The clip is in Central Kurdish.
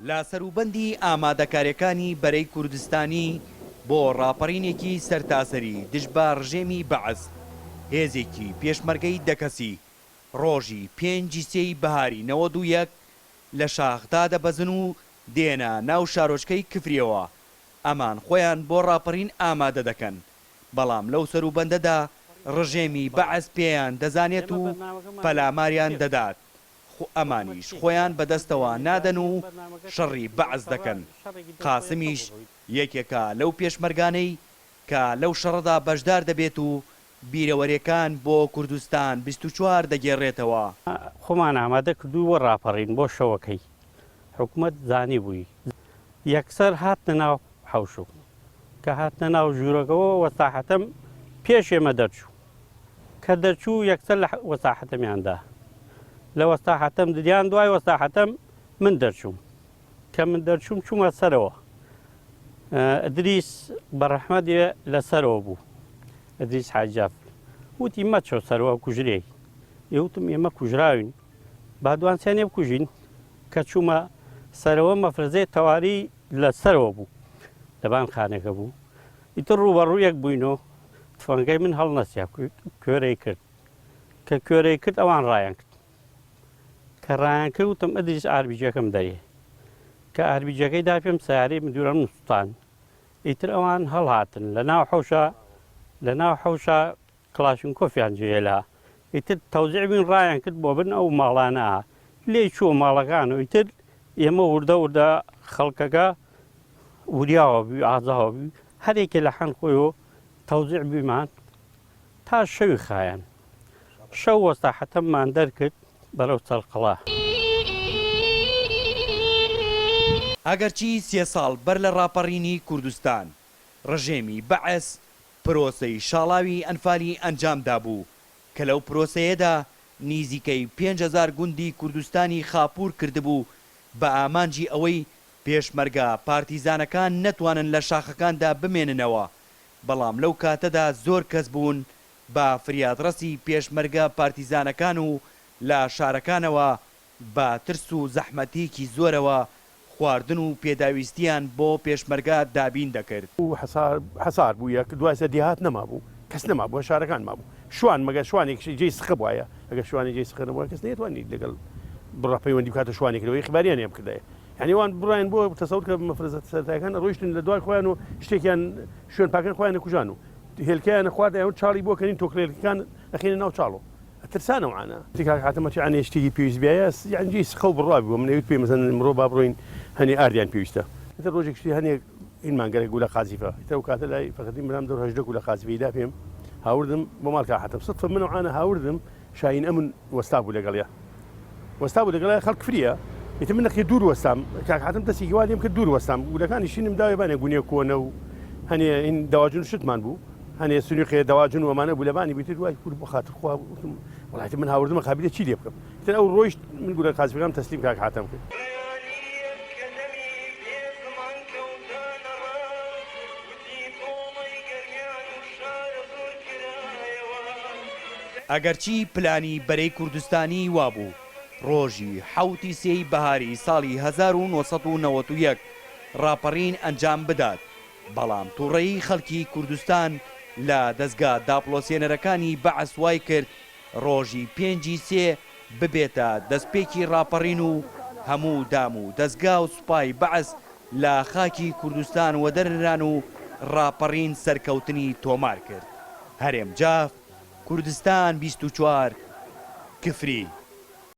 لە سەروبەندی ئامادەکاریەکانی بەرەی کوردستانی بۆ ڕاپەڕینێکی سەرتاسەری دژ بە ڕژێمی بەعەز هێزێکی پێشمەرگەی دەکەسی ڕۆژی 5 بەهاری 91 لە شاخدا دەبەزن و دێنە ناو شارۆچکەی کفریەوە ئەمان خۆیان بۆ ڕاپەڕین ئامادە دەکەن بەڵام لەو سەروبەندەدا ڕژێمی بەعەز پێیان دەزانێت و پەلاماریان دەدات ئەمانیش خۆیان بەدەستەوە نادەن و شەڕی بەعەز دەکەن قاسمیش یەکێکە لەو پێشمەرگانەی کە لەو شەڕەدا بەشدار دەبێت و بیرەوەریەکان بۆ کوردستان 24 دەگێڕێتەوە خۆمان ئامادە کردووە ڕاپەڕین بۆ شەوەکەی حکوومەت زانی بووی یەکسەر هاتنە ناو حەوشو کە هاتنە ناو ژوورەکەەوە وەساحەتەم پێش ئێمە دەرچوو کە دەرچوو یەکسەر لە وەساحەتەمیاندا لە وەساحەتەم دریان دوای وەساحەتەم من دەرچووم کە من دەرچووم چوومە سەرەوە ئەدریس بەڕەحمەدێ لەسەرەوە بوو ئەدریس حاجاف وتی مەچۆ سەرەوە کوژرەی ئێوتم ئێمە کوژراوین با دوانسیانێ بکوژین کە چوومە سەرەوە مەفرەزەی تەواری لەسەرەوە بوو لەبان خانەکە بوو ئیتر ڕوبەڕوویەک بووینەوە تفەنگەی من هەڵ نەسیا کوێرەی کرد کە کوێرەی کرد ئەوان ڕایان کرد کە ڕایان کرد وتم ئەدریس ئاربیجەکەم دەرێ کە ئاربیجەکەی دا پێم سیارەی مدیرە نووسان ئیتر ئەوان هەڵهاتن لە ناو حەوشە کلاشینکۆفیان جێلا ئیتر تەوزیعبین ڕایان کرد بۆ بن ئەو ماڵانە لێ چووە ماڵەکان و ئیتر ئێمە وردە خەڵکەکە وریاوە بوو ئازاوە بوو هەرێکێ لە حەن خۆیەوە تەوزیع بیمان تا شەوی خایەن شەو وەساحەتەممان دەرکرد بەرەو چەرقەڵا ئەگەرچی 3 ساڵ بەر لە ڕاپەڕینی کوردستان ڕژێمی بەعەز پرۆسەی شاڵاوی ئەنفالی ئەنجامدا بوو کە لەو پرۆسەیەدا نیزیکەی 5,000 گوندی کوردستانی خاپور کردبوو بە ئامانجی ئەوەی پێشمەرگە پارتیزانەکان نەتوانن لە شاخەکاندا بمێننەوە بەڵام لەو کاتەدا زۆر کەس بوون بە فریادڕەسی پێشمەرگە پارتیزانەکان و لە شارەکانەوە بە ترس و زەحمەتێکی زۆرەوە خواردن و پێداویستیان بۆ پێشمەرگە دابین دەکرد و حەسار بوو یەک دوای سەدیهات نەما بوو کەس نەما بووە شارەکان مابوو شوان مەگە شوانێکی جێی سخە وایە ئەگە شوانی جێی سخە نەبووە کەس نێتوانانی لەگەڵ بڕاپەیوەندی بکاتە شوانێکەوەی خباریان ێم کردایە یعنیوان بڕایان بۆ تەسەور کە مەفرەزە سەرەتایەکان ڕۆیشتن لە دوای خۆیان و شتێکیان شوێن پاکن خۆیان نەکوژان و هێلکەیان خواردیان چاڵی بۆ کەنین تۆکلێرەکان ئەخێنە ناو چاڵۆ ترسانەوەعانە تیکاک حاتەمەتی عانێ شتێکی پێویست بیایە یعنجی سخە و بڕوا بووە من ئەویت پێ مەزەن مرۆ با بڕۆین هەنی ئاردیان پێویستە ئێتر ڕۆژێک شتی هەنێک ئینمانگەرێک گولە قازیفە ئێتر و کاتە لای فەقەتی برام دەڕۆژدە گولە قازیفەیدا پێم هاوردم بۆ ماڵکە حاتەم سەدفە منەوعانە هاوردم شاین ئەمن وەستا بوو لەگەڵیا وەستا بوو لەگەڵای خەڵک فریە ئێتر من نەخێ دوور وەستام کاک حاتەم دەستی گوا لێم کرد دوور وەستام گولەکانی شینم داوێ بانێ گونێ کۆنە و هەنێ ئین داواجون شتمان بوو هەنێ سنووخێ داواجون وەمانە بوو لەبانی بیتر دوای پور بۆ خاتر خوا وتم وڵاتی من هاوردمە قابلە چی لێ بکەم تر ئەو ڕۆیشت من گولە قازیفەکەم تەسلیم کاک حاتەم کرد ئەگەرچی پلانی بەرەی کوردستانی وابوو ڕۆژی 7 بەهاری ساڵی 1991 ڕاپەڕین ئەنجام بدات بەڵام تووڕەیی خەڵکی کوردستان لە دەستگا داپلۆسێنەرەکانی بەعەز وای کرد ڕۆژی 5 ببێتە دەستپێکی ڕاپەڕین و هەموو دام و دەستگا و سوپای بەعەز لە خاکی کوردستان وەدەرنران و ڕاپەڕین سەرکەوتنی تۆمار کرد هەرێم جاف کوردستان 24 کفری